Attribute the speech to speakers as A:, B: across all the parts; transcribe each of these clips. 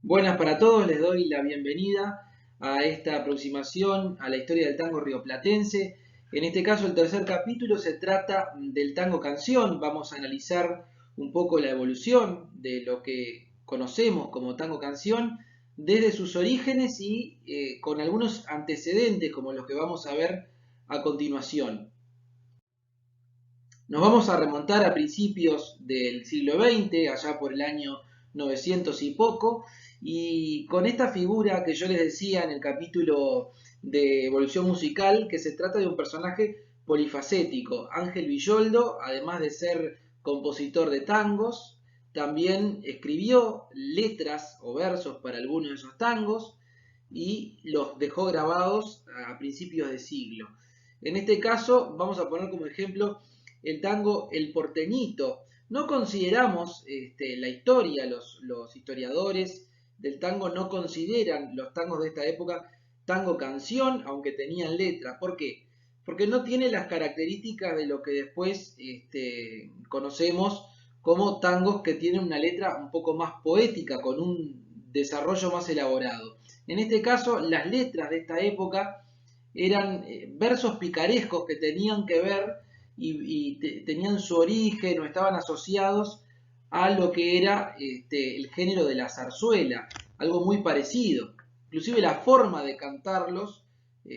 A: Buenas para todos, les doy la bienvenida a esta aproximación a la historia del tango rioplatense. En este caso, el tercer capítulo se trata del tango canción. Vamos a analizar un poco la evolución de lo que conocemos como tango canción desde sus orígenes y con algunos antecedentes como los que vamos a ver a continuación. Nos vamos a remontar a principios del siglo XX, allá por el año 900 y poco, y con esta figura que yo les decía en el capítulo de evolución musical, que se trata de un personaje polifacético. Ángel Villoldo, además de ser compositor de tangos, también escribió letras o versos para algunos de esos tangos y los dejó grabados a principios de siglo. En este caso, vamos a poner como ejemplo el tango El Porteñito. No consideramos la historia, los historiadores del tango no consideran los tangos de esta época tango canción, aunque tenían letra. ¿Por qué? Porque no tiene las características de lo que después conocemos como tangos que tienen una letra un poco más poética, con un desarrollo más elaborado. En este caso, las letras de esta época eran versos picarescos que tenían que ver tenían su origen o estaban asociados a lo que era el género de la zarzuela, algo muy parecido. Inclusive la forma de cantarlos,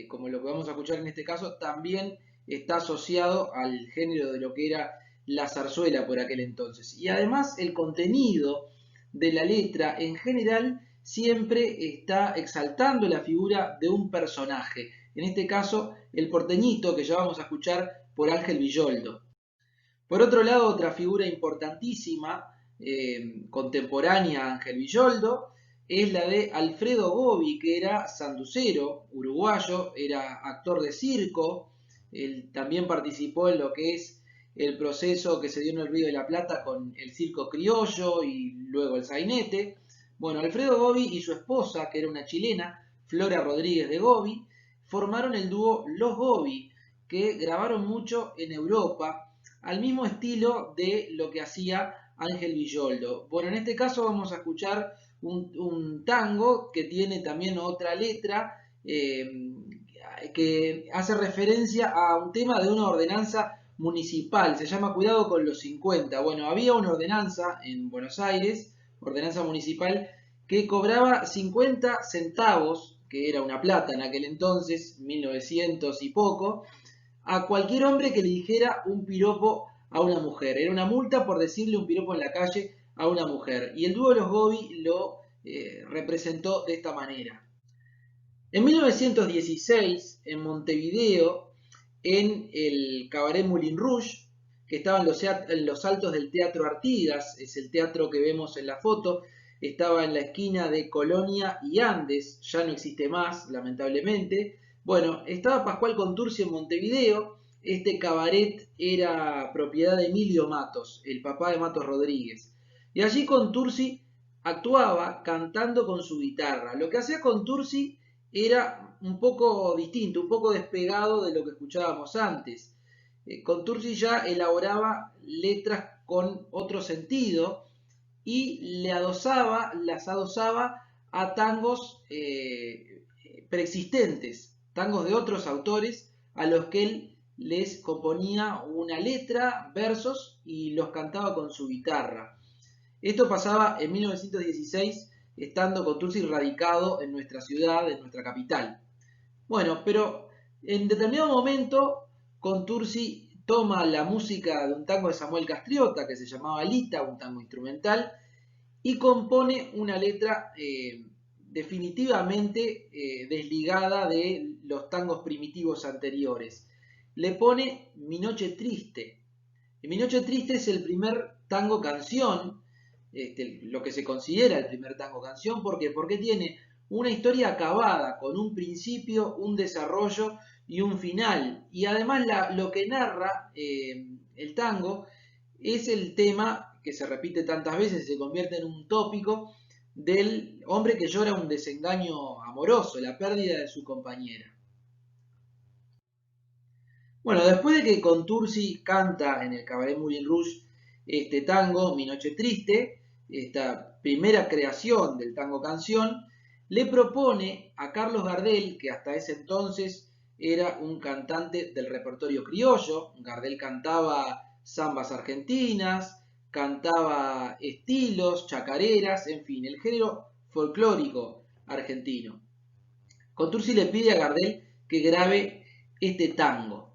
A: como lo que vamos a escuchar en este caso, también está asociado al género de lo que era la zarzuela por aquel entonces. Y además el contenido de la letra en general siempre está exaltando la figura de un personaje. En este caso, el porteñito, que ya vamos a escuchar por Ángel Villoldo. Por otro lado, otra figura importantísima, contemporánea a Ángel Villoldo, es la de Alfredo Gobi, que era sanducero, uruguayo, era actor de circo, él también participó en lo que es el proceso que se dio en el Río de la Plata con el circo criollo y luego el sainete. Bueno, Alfredo Gobi y su esposa, que era una chilena, Flora Rodríguez de Gobi, formaron el dúo Los Gobi, que grabaron mucho en Europa, al mismo estilo de lo que hacía Ángel Villoldo. Bueno, en este caso vamos a escuchar un tango que tiene también otra letra que hace referencia a un tema de una ordenanza municipal, se llama Cuidado con los 50. Bueno, había una ordenanza en Buenos Aires, ordenanza municipal, que cobraba 50 centavos, que era una plata en aquel entonces, 1900 y poco, a cualquier hombre que le dijera un piropo a una mujer. Era una multa por decirle un piropo en la calle a una mujer. Y el dúo de los Gobi lo representó de esta manera. En 1916, en Montevideo, en el Cabaret Moulin Rouge, que estaba en los altos del Teatro Artigas, es el teatro que vemos en la foto, estaba en la esquina de Colonia y Andes, ya no existe más, lamentablemente. Bueno, estaba Pascual Contursi en Montevideo, este cabaret era propiedad de Emilio Matos, el papá de Matos Rodríguez. Y allí Contursi actuaba cantando con su guitarra. Lo que hacía Contursi era un poco distinto, un poco despegado de lo que escuchábamos antes. Contursi ya elaboraba letras con otro sentido y las adosaba a tangos preexistentes, tangos de otros autores a los que él les componía una letra, versos y los cantaba con su guitarra. Esto pasaba en 1916, estando Contursi radicado en nuestra ciudad, en nuestra capital. Bueno, pero en determinado momento Contursi toma la música de un tango de Samuel Castriota que se llamaba Lita, un tango instrumental, y compone una letra definitivamente desligada de los tangos primitivos anteriores. Le pone Mi Noche Triste. Mi Noche Triste es el primer tango canción, lo que se considera el primer tango canción. ¿Por qué? Porque tiene una historia acabada, con un principio, un desarrollo y un final. Y además lo que narra el tango es el tema que se repite tantas veces, se convierte en un tópico del hombre que llora un desengaño amoroso, la pérdida de su compañera. Bueno, después de que Contursi canta en el Cabaret Moulin Rouge este tango, Mi Noche Triste, esta primera creación del tango canción, le propone a Carlos Gardel, que hasta ese entonces era un cantante del repertorio criollo. Gardel cantaba zambas argentinas, cantaba estilos, chacareras, en fin, el género folclórico argentino. Contursi le pide a Gardel que grabe este tango.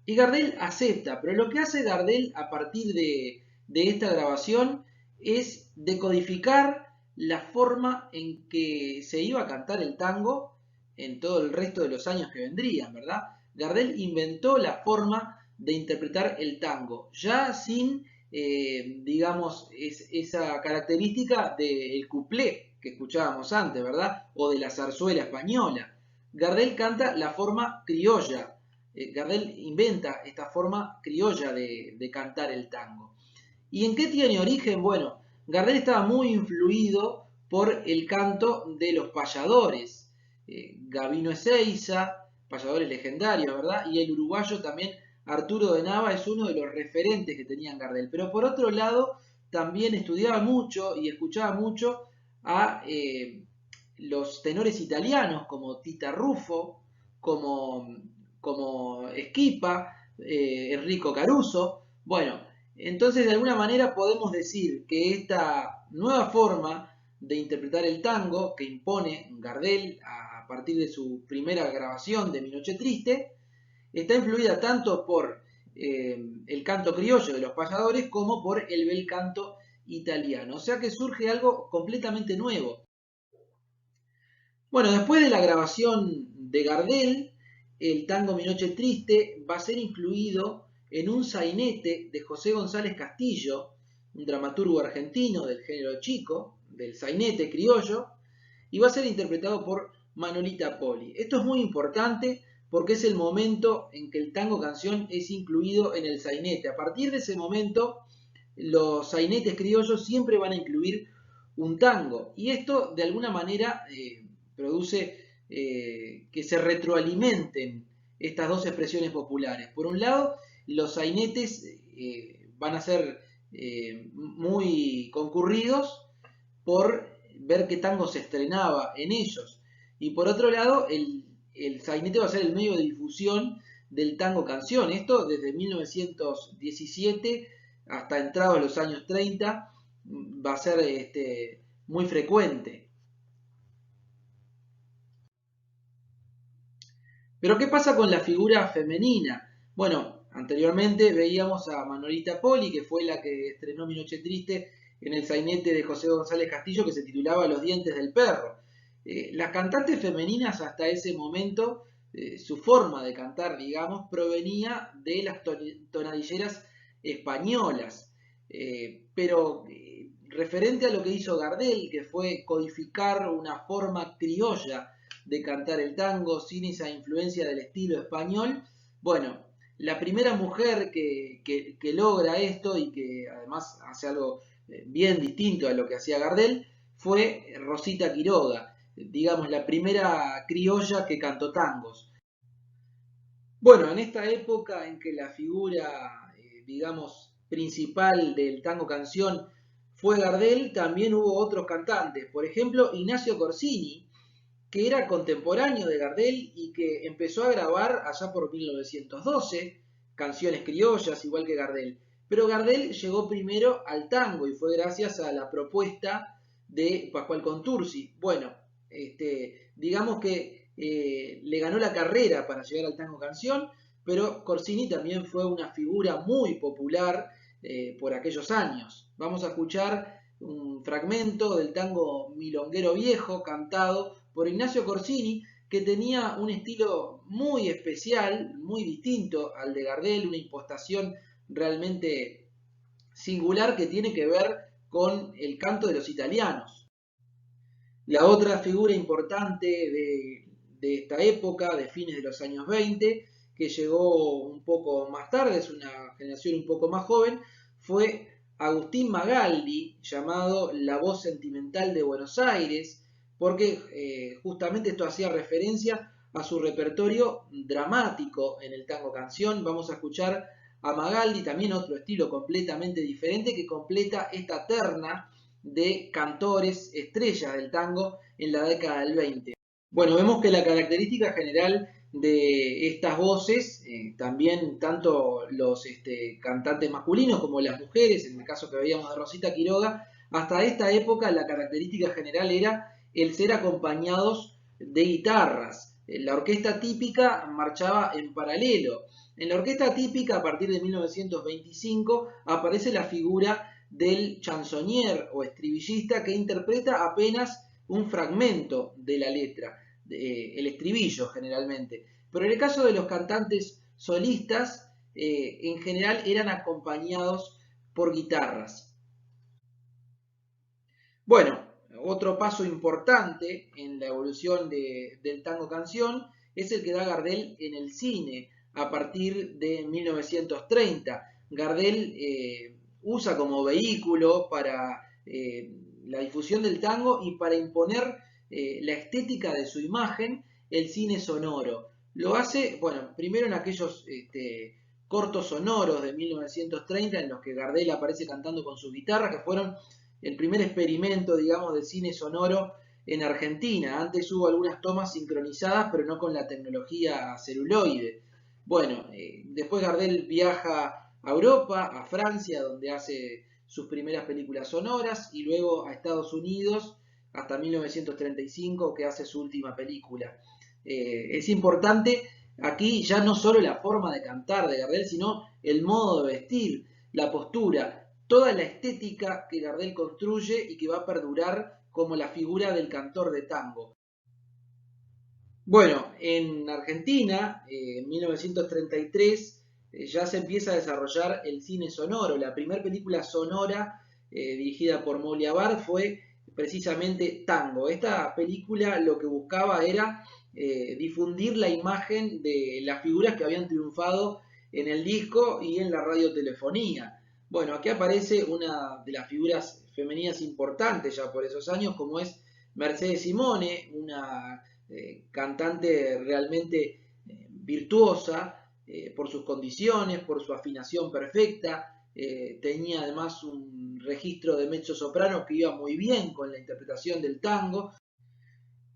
A: Y Gardel acepta, pero lo que hace Gardel a partir de esta grabación es decodificar la forma en que se iba a cantar el tango en todo el resto de los años que vendrían, ¿verdad? Gardel inventó la forma de interpretar el tango, ya sin, digamos, esa característica del cuplé que escuchábamos antes, ¿verdad? O de la zarzuela española. Gardel canta la forma criolla. Gardel inventa esta forma criolla de cantar el tango. ¿Y en qué tiene origen? Bueno, Gardel estaba muy influido por el canto de los payadores. Gabino Ezeiza, payadores legendarios, ¿verdad? Y el uruguayo también Arturo de Nava es uno de los referentes que tenía Gardel. Pero por otro lado, también estudiaba mucho y escuchaba mucho a los tenores italianos como Tita Ruffo, como Esquipa, Enrico Caruso. Bueno, entonces de alguna manera podemos decir que esta nueva forma de interpretar el tango que impone Gardel a partir de su primera grabación de Mi Noche Triste, está influida tanto por el canto criollo de los payadores como por el bel canto italiano. O sea que surge algo completamente nuevo. Bueno, después de la grabación de Gardel, el tango Mi Noche Triste va a ser incluido en un sainete de José González Castillo, un dramaturgo argentino del género chico, del sainete criollo, y va a ser interpretado por Manolita Poli. Esto es muy importante porque es el momento en que el tango canción es incluido en el sainete. A partir de ese momento, los sainetes criollos siempre van a incluir un tango. Y esto, de alguna manera, produce que se retroalimenten estas dos expresiones populares. Por un lado, los sainetes van a ser muy concurridos por ver qué tango se estrenaba en ellos. Y por otro lado, el sainete va a ser el medio de difusión del tango canción. Esto desde 1917 hasta entrados los años 30 va a ser muy frecuente. Pero ¿qué pasa con la figura femenina? Bueno, anteriormente veíamos a Manolita Poli, que fue la que estrenó Mi Noche Triste en el sainete de José González Castillo, que se titulaba Los dientes del perro. Las cantantes femeninas hasta ese momento, su forma de cantar, digamos, provenía de las tonadilleras españolas. Pero referente a lo que hizo Gardel, que fue codificar una forma criolla de cantar el tango sin esa influencia del estilo español, bueno, la primera mujer que logra esto y que además hace algo bien distinto a lo que hacía Gardel fue Rosita Quiroga, digamos la primera criolla que cantó tangos. Bueno, en esta época en que la figura, digamos, principal del tango canción fue Gardel, también hubo otros cantantes. Por ejemplo, Ignacio Corsini, que era contemporáneo de Gardel y que empezó a grabar allá por 1912 canciones criollas, igual que Gardel. Pero Gardel llegó primero al tango y fue gracias a la propuesta de Pascual Contursi. Bueno, digamos que le ganó la carrera para llegar al tango canción, pero Corsini también fue una figura muy popular por aquellos años. Vamos a escuchar un fragmento del tango Milonguero Viejo cantado por Ignacio Corsini, que tenía un estilo muy especial, muy distinto al de Gardel, una impostación realmente singular que tiene que ver con el canto de los italianos. La otra figura importante de esta época, de fines de los años 20, que llegó un poco más tarde, es una generación un poco más joven, fue Agustín Magaldi, llamado La Voz Sentimental de Buenos Aires, porque justamente esto hacía referencia a su repertorio dramático en el tango canción. Vamos a escuchar a Magaldi, también otro estilo completamente diferente que completa esta terna de cantores estrellas del tango en la década del 20. Bueno, vemos que la característica general de estas voces, también tanto los cantantes masculinos como las mujeres, en el caso que veíamos de Rosita Quiroga, hasta esta época la característica general era el ser acompañados de guitarras. La orquesta típica marchaba en paralelo. En la orquesta típica, a partir de 1925, aparece la figura del chansonnier o estribillista que interpreta apenas un fragmento de la letra, el estribillo generalmente. Pero en el caso de los cantantes solistas, en general eran acompañados por guitarras. Bueno, otro paso importante en la evolución del tango canción es el que da Gardel en el cine a partir de 1930. Gardel usa como vehículo para la difusión del tango y para imponer la estética de su imagen el cine sonoro. Lo hace, bueno, primero en aquellos cortos sonoros de 1930 en los que Gardel aparece cantando con su guitarra, que fueron el primer experimento, digamos, de cine sonoro en Argentina. Antes hubo algunas tomas sincronizadas, pero no con la tecnología celuloide. Bueno, después Gardel viaja a Europa, a Francia, donde hace sus primeras películas sonoras, y luego a Estados Unidos hasta 1935, que hace su última película. Es importante aquí ya no solo la forma de cantar de Gardel, sino el modo de vestir, la postura, toda la estética que Gardel construye y que va a perdurar como la figura del cantor de tango. Bueno, en Argentina, en 1933, ya se empieza a desarrollar el cine sonoro. La primera película sonora dirigida por Molia Bar fue precisamente Tango. Esta película lo que buscaba era difundir la imagen de las figuras que habían triunfado en el disco y en la radiotelefonía. Bueno, aquí aparece una de las figuras femeninas importantes ya por esos años, como es Mercedes Simone, una cantante realmente virtuosa por sus condiciones, por su afinación perfecta. Tenía además un registro de mezzo soprano que iba muy bien con la interpretación del tango.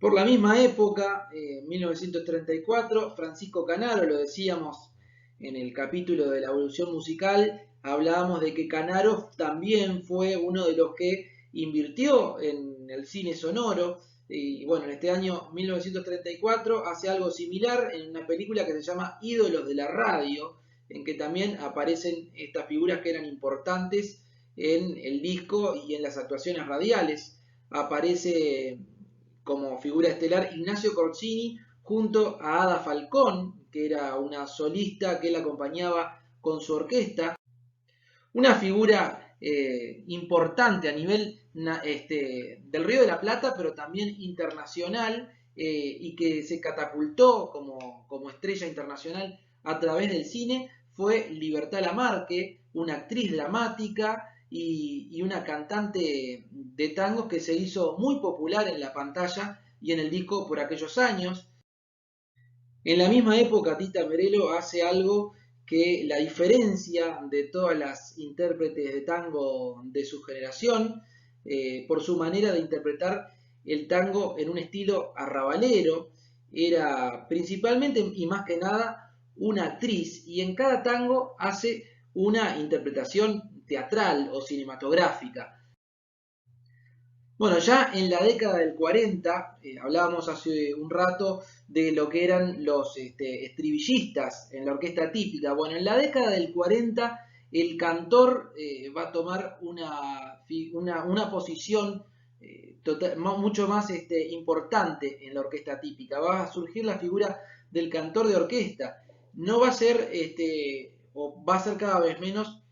A: Por la misma época, 1934, Francisco Canaro, lo decíamos en el capítulo de la evolución musical, hablábamos de que Canaro también fue uno de los que invirtió en el cine sonoro. Y bueno, en este año 1934 hace algo similar en una película que se llama Ídolos de la Radio, en que también aparecen estas figuras que eran importantes en el disco y en las actuaciones radiales. Aparece como figura estelar Ignacio Corsini junto a Ada Falcón, que era una solista que él acompañaba con su orquesta. Una figura importante a nivel del Río de la Plata, pero también internacional, y que se catapultó como estrella internacional a través del cine, fue Libertad Lamarque, una actriz dramática y una cantante de tangos que se hizo muy popular en la pantalla y en el disco por aquellos años. En la misma época, Tita Merelo hace algo que la diferencia de todas las intérpretes de tango de su generación, por su manera de interpretar el tango en un estilo arrabalero. Era principalmente y más que nada una actriz y en cada tango hace una interpretación teatral o cinematográfica. Bueno, ya en la década del 40, hablábamos hace un rato de lo que eran los estribillistas en la orquesta típica. Bueno, en la década del 40 el cantor va a tomar una posición mucho más importante en la orquesta típica. Va a surgir la figura del cantor de orquesta. No va a ser, o va a ser cada vez menos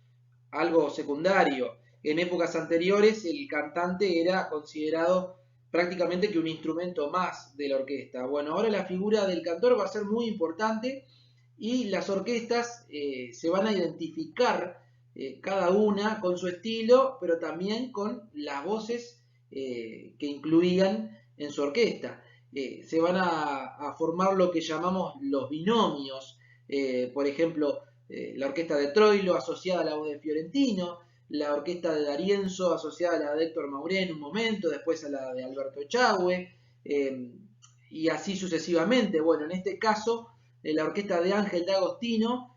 A: algo secundario. En épocas anteriores el cantante era considerado prácticamente que un instrumento más de la orquesta. Bueno, ahora la figura del cantor va a ser muy importante y las orquestas se van a identificar cada una con su estilo, pero también con las voces que incluían en su orquesta. Se van a formar lo que llamamos los binomios, por ejemplo, la orquesta de Troilo asociada a la voz de Fiorentino, la orquesta de D'Arienzo asociada a la de Héctor Mauré en un momento, después a la de Alberto Echagüe, y así sucesivamente. Bueno, en este caso, la orquesta de Ángel D'Agostino,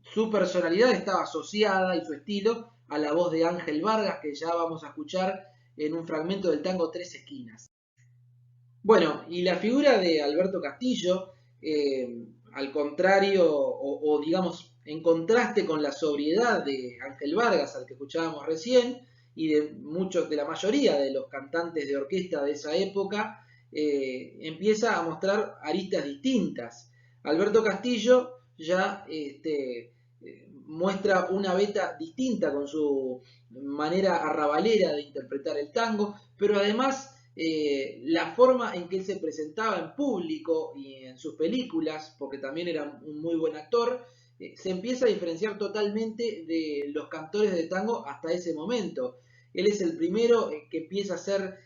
A: su personalidad estaba asociada y su estilo a la voz de Ángel Vargas, que ya vamos a escuchar en un fragmento del tango Tres Esquinas. Bueno, y la figura de Alberto Castillo, al contrario, o digamos, en contraste con la sobriedad de Ángel Vargas, al que escuchábamos recién, y de muchos, de la mayoría de los cantantes de orquesta de esa época, empieza a mostrar aristas distintas. Alberto Castillo ya muestra una beta distinta con su manera arrabalera de interpretar el tango, pero además la forma en que él se presentaba en público y en sus películas, porque también era un muy buen actor, se empieza a diferenciar totalmente de los cantores de tango hasta ese momento. Él es el primero que empieza a hacer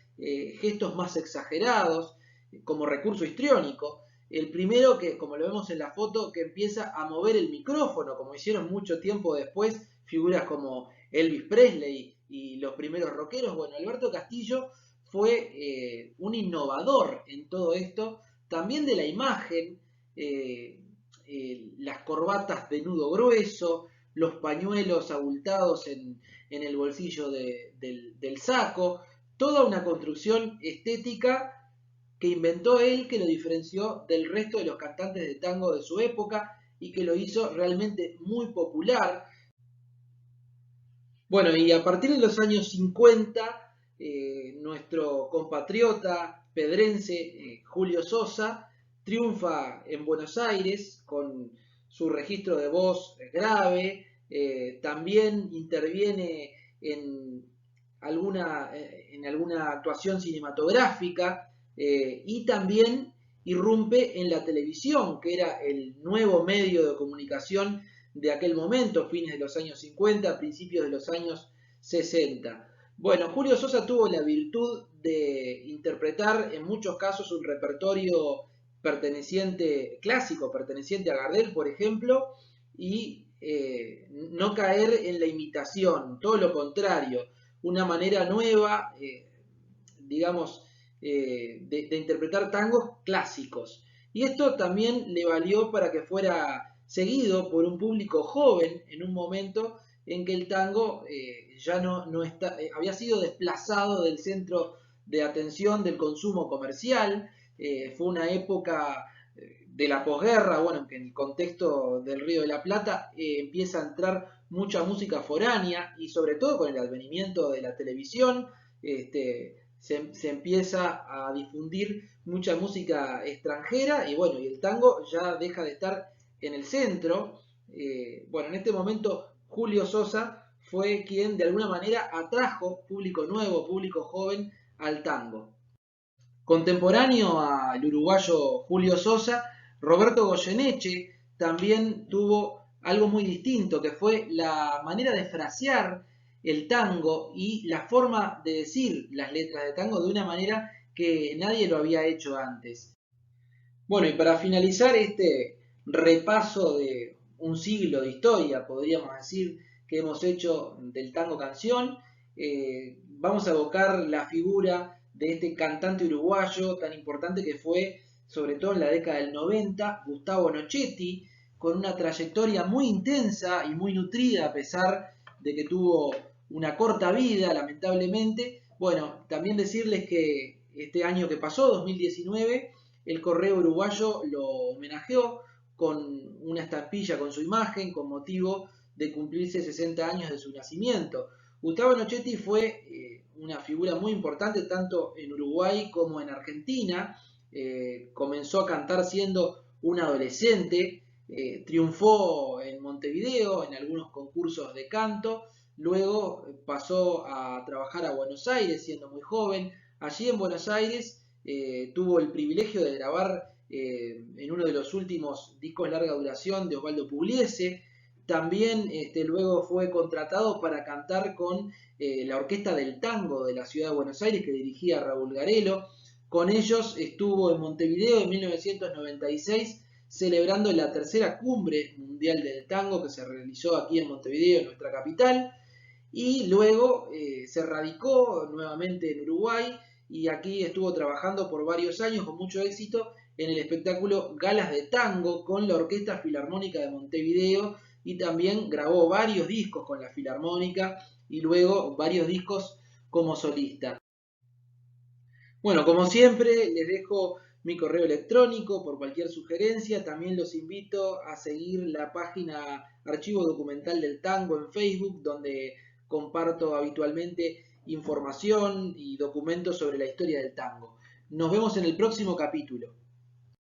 A: gestos más exagerados como recurso histriónico. El primero que, como lo vemos en la foto, que empieza a mover el micrófono, como hicieron mucho tiempo después figuras como Elvis Presley y los primeros rockeros. Bueno, Alberto Castillo fue un innovador en todo esto, también de la imagen, las corbatas de nudo grueso, los pañuelos abultados en el bolsillo del saco, toda una construcción estética que inventó él, que lo diferenció del resto de los cantantes de tango de su época y que lo hizo realmente muy popular. Bueno, y a partir de los años 50, nuestro compatriota pedrense Julio Sosa triunfa en Buenos Aires con su registro de voz grave, también interviene en alguna actuación cinematográfica y también irrumpe en la televisión, que era el nuevo medio de comunicación de aquel momento, fines de los años 50, principios de los años 60. Bueno, Julio Sosa tuvo la virtud de interpretar en muchos casos un repertorio clásico, perteneciente a Gardel, por ejemplo, y no caer en la imitación, todo lo contrario, una manera nueva, digamos, de interpretar tangos clásicos. Y esto también le valió para que fuera seguido por un público joven en un momento en que el tango ya no está, había sido desplazado del centro de atención del consumo comercial. Fue una época de la posguerra, bueno, que en el contexto del Río de la Plata empieza a entrar mucha música foránea y sobre todo con el advenimiento de la televisión, se empieza a difundir mucha música extranjera y bueno, y el tango ya deja de estar en el centro. Bueno, en este momento Julio Sosa fue quien de alguna manera atrajo público nuevo, público joven al tango. Contemporáneo al uruguayo Julio Sosa, Roberto Goyeneche también tuvo algo muy distinto, que fue la manera de frasear el tango y la forma de decir las letras de tango de una manera que nadie lo había hecho antes. Bueno, y para finalizar este repaso de un siglo de historia, podríamos decir, que hemos hecho del tango canción, vamos a evocar la figura de este cantante uruguayo tan importante que fue, sobre todo en la década del 90, Gustavo Nochetti, con una trayectoria muy intensa y muy nutrida, a pesar de que tuvo una corta vida, lamentablemente. Bueno, también decirles que este año que pasó, 2019, el Correo Uruguayo lo homenajeó con una estampilla con su imagen con motivo de cumplirse 60 años de su nacimiento. Gustavo Nochetti fue una figura muy importante tanto en Uruguay como en Argentina. Comenzó a cantar siendo un adolescente, triunfó en Montevideo en algunos concursos de canto, luego pasó a trabajar a Buenos Aires siendo muy joven. Allí en Buenos Aires tuvo el privilegio de grabar en uno de los últimos discos larga duración de Osvaldo Pugliese. También luego fue contratado para cantar con la Orquesta del Tango de la Ciudad de Buenos Aires que dirigía Raúl Garelo. Con ellos estuvo en Montevideo en 1996 celebrando la tercera cumbre mundial del tango que se realizó aquí en Montevideo, en nuestra capital. y luego se radicó nuevamente en Uruguay y aquí estuvo trabajando por varios años con mucho éxito en el espectáculo Galas de Tango con la Orquesta Filarmónica de Montevideo y también grabó varios discos con la Filarmónica y luego varios discos como solista. Bueno, como siempre, les dejo mi correo electrónico por cualquier sugerencia. También los invito a seguir la página Archivo Documental del Tango en Facebook, donde comparto habitualmente información y documentos sobre la historia del tango. Nos vemos en el próximo capítulo.